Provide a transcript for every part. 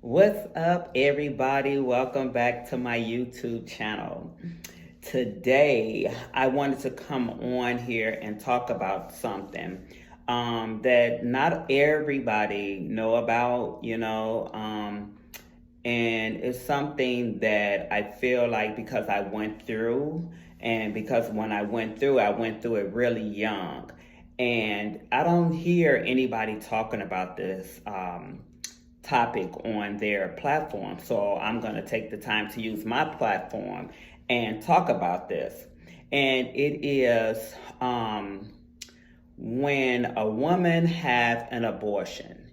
What's up, everybody? Welcome back to my YouTube channel. Today, I wanted to come on here and talk about something that not everybody know about, and it's something that I feel like because I went through, and because when I went through it really young, and I don't hear anybody talking about this. Topic on their platform. So I'm going to take the time to use my platform and talk about this. And it is when a woman has an abortion,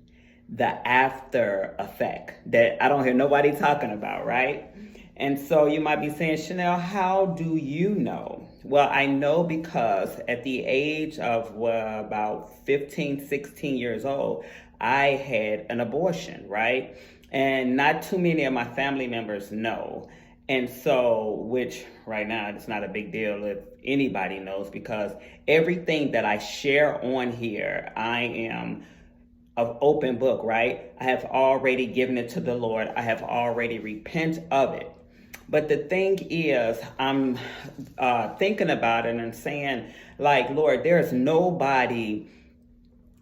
the after effect that I don't hear nobody talking about, right? And so you might be saying, Chane'l, how do you know? Well, I know because at the age of about 15, 16 years old, I had an abortion, right? And not too many of my family members know. And so, which right now it's not a big deal if anybody knows, because everything that I share on here, I am of open book, right? I have already given it to the Lord. I have already repent of it. But the thing is, I'm thinking about it and saying, like, Lord, there's nobody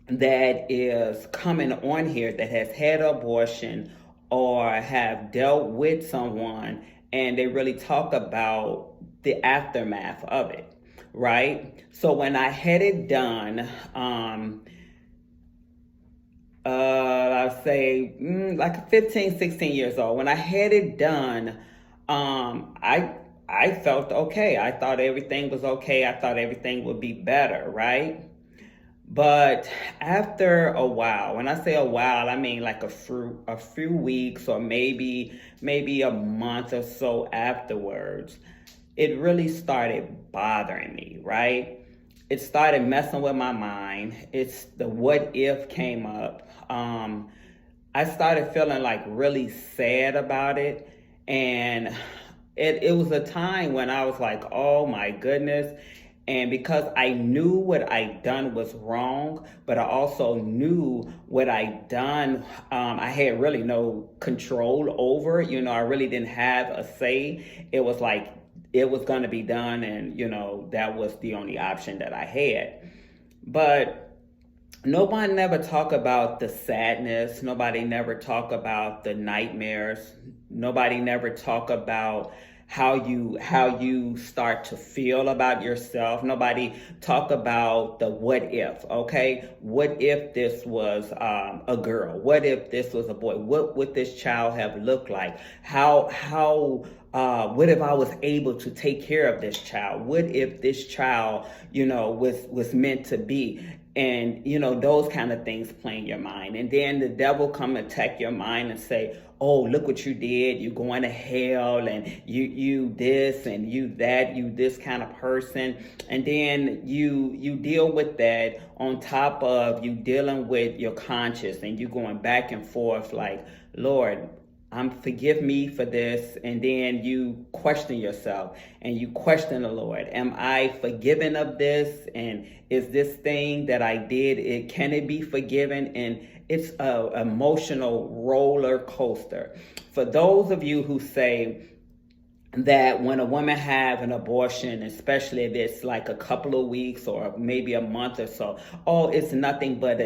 that is coming on here that has had an abortion or have dealt with someone and they really talk about the aftermath of it, right? So when I had it done, I'll say like 15, 16 years old, when I had it done, I felt okay. I thought everything was okay. I thought everything would be better, right? But after a while, when I say a while, I mean like a few weeks or maybe a month or so afterwards, it really started bothering me, right? It started messing with my mind. It's the what if came up. I started feeling like really sad about it. And it was a time when I was like, oh my goodness. And because I knew what I done was wrong, but I also knew what I done, I had really no control over. I really didn't have a say. It was like it was going to be done, and that was the only option that I had. But nobody never talk about the sadness. Nobody never talk about the nightmares. Nobody never talk about how you start to feel about yourself. Nobody talk about the what if. Okay, what if this was a girl? What if this was a boy? What would this child have looked like? What if I was able to take care of this child? What if this child, was meant to be? And those kind of things play in your mind, and then the devil come attack your mind and say, oh, look what you did, you going to hell, and you this and you that, you this kind of person. And then you deal with that on top of you dealing with your conscience, and you going back and forth like, Lord, forgive me for this. And then you question yourself and you question the Lord. Am I forgiven of this? And is this thing that I did, can it be forgiven? And it's a emotional roller coaster. For those of you who say that when a woman have an abortion, especially if it's like a couple of weeks or maybe a month or so, oh, it's nothing but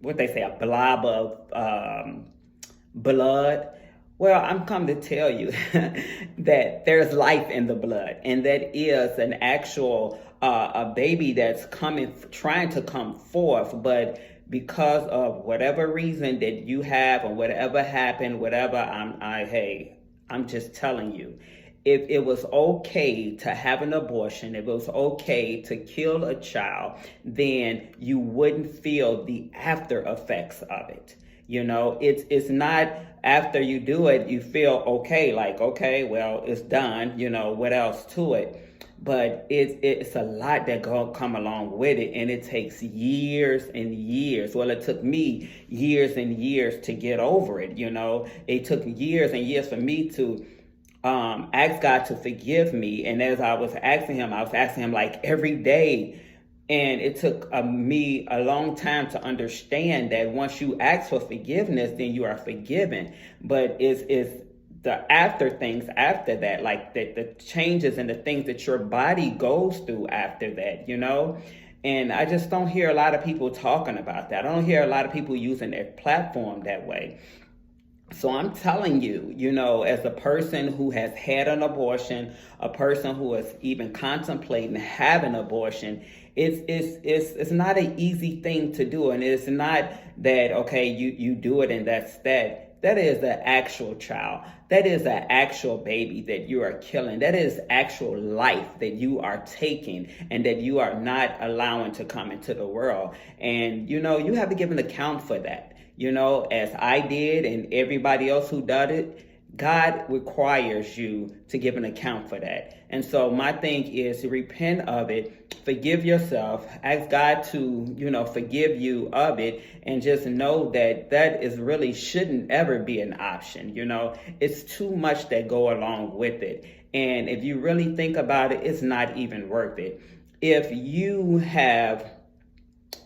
what they say, a blob of blood. Well, I'm come to tell you that there's life in the blood, and that is an actual a baby that's trying to come forth, but because of whatever reason that you have or whatever happened, whatever, I'm just telling you, if it was okay to have an abortion, if it was okay to kill a child, then you wouldn't feel the after effects of it. It's not after you do it, you feel okay, like, okay, well, it's done, what else to it? But it's a lot that come along with it, and it takes years and years. Well, it took me years and years to get over it. It took years and years for me to ask God to forgive me. And as I was asking him like every day, And it took me a long time to understand that once you ask for forgiveness, then you are forgiven. But it's the after things after that, like the changes and the things that your body goes through after that, you know? And I just don't hear a lot of people talking about that. I don't hear a lot of people using their platform that way. So I'm telling you, you know, as a person who has had an abortion, a person who is even contemplating having an abortion, it's not an easy thing to do, and it's not that okay, you do it and that's that. That is an actual child. That is an actual baby that you are killing. That is actual life that you are taking and that you are not allowing to come into the world. And you know, you have to give an account for that. You know, as I did and everybody else who did it, God requires you to give an account for that. And so my thing is to repent of it, forgive yourself, ask God to, you know, forgive you of it, and just know that that is really shouldn't ever be an option. You know, it's too much that go along with it. And if you really think about it, it's not even worth it. If you have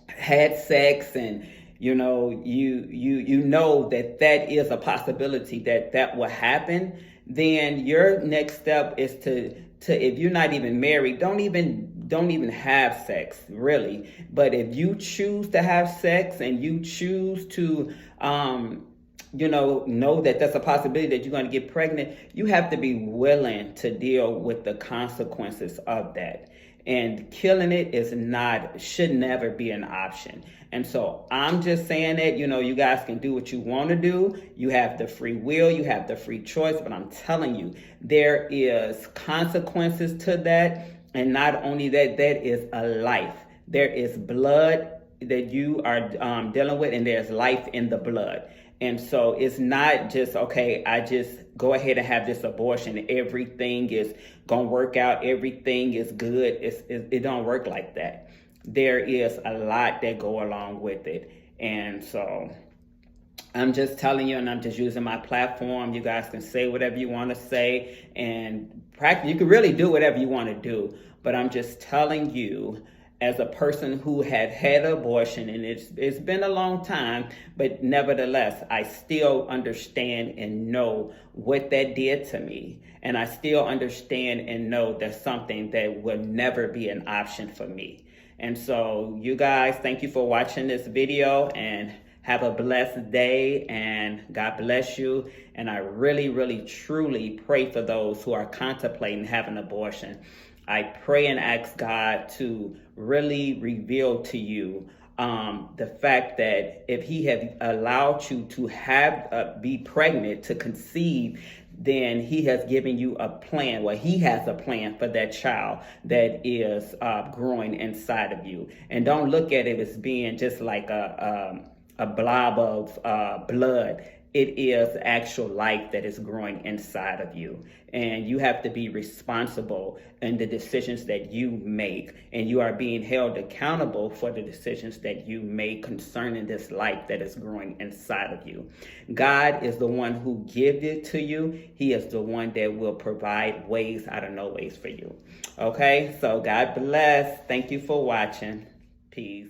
had sex and you know you know that that is a possibility that that will happen, then your next step is to if you're not even married, don't even have sex really. But if you choose to have sex and you choose to you know that that's a possibility that you're going to get pregnant, you have to be willing to deal with the consequences of that. And killing it is not, should never be an option. And so I'm just saying that, you know, you guys can do what you want to do. You have the free will, you have the free choice, but I'm telling you, there is consequences to that. And not only that, that is a life. There is blood that you are dealing with, and there's life in the blood. And so it's not just, okay, I just go ahead and have this abortion. Everything is going to work out. Everything is good. It don't work like that. There is a lot that go along with it. And so I'm just telling you, and I'm just using my platform. You guys can say whatever you want to say and practice. You can really do whatever you want to do. But I'm just telling you, as a person who had had an abortion, and it's been a long time, but nevertheless, I still understand and know what that did to me. And I still understand and know that's something that will never be an option for me. And so you guys, thank you for watching this video, and have a blessed day, and God bless you. And I really, really, truly pray for those who are contemplating having an abortion. I pray and ask God to really reveal to you the fact that if he had allowed you to have be pregnant, to conceive, then he has given you a plan. Well, he has a plan for that child that is growing inside of you. And don't look at it as being just like a blob of blood. It is actual life that is growing inside of you. And you have to be responsible in the decisions that you make. And you are being held accountable for the decisions that you make concerning this life that is growing inside of you. God is the one who gives it to you. He is the one that will provide ways out of no ways for you. Okay, so God bless. Thank you for watching. Peace.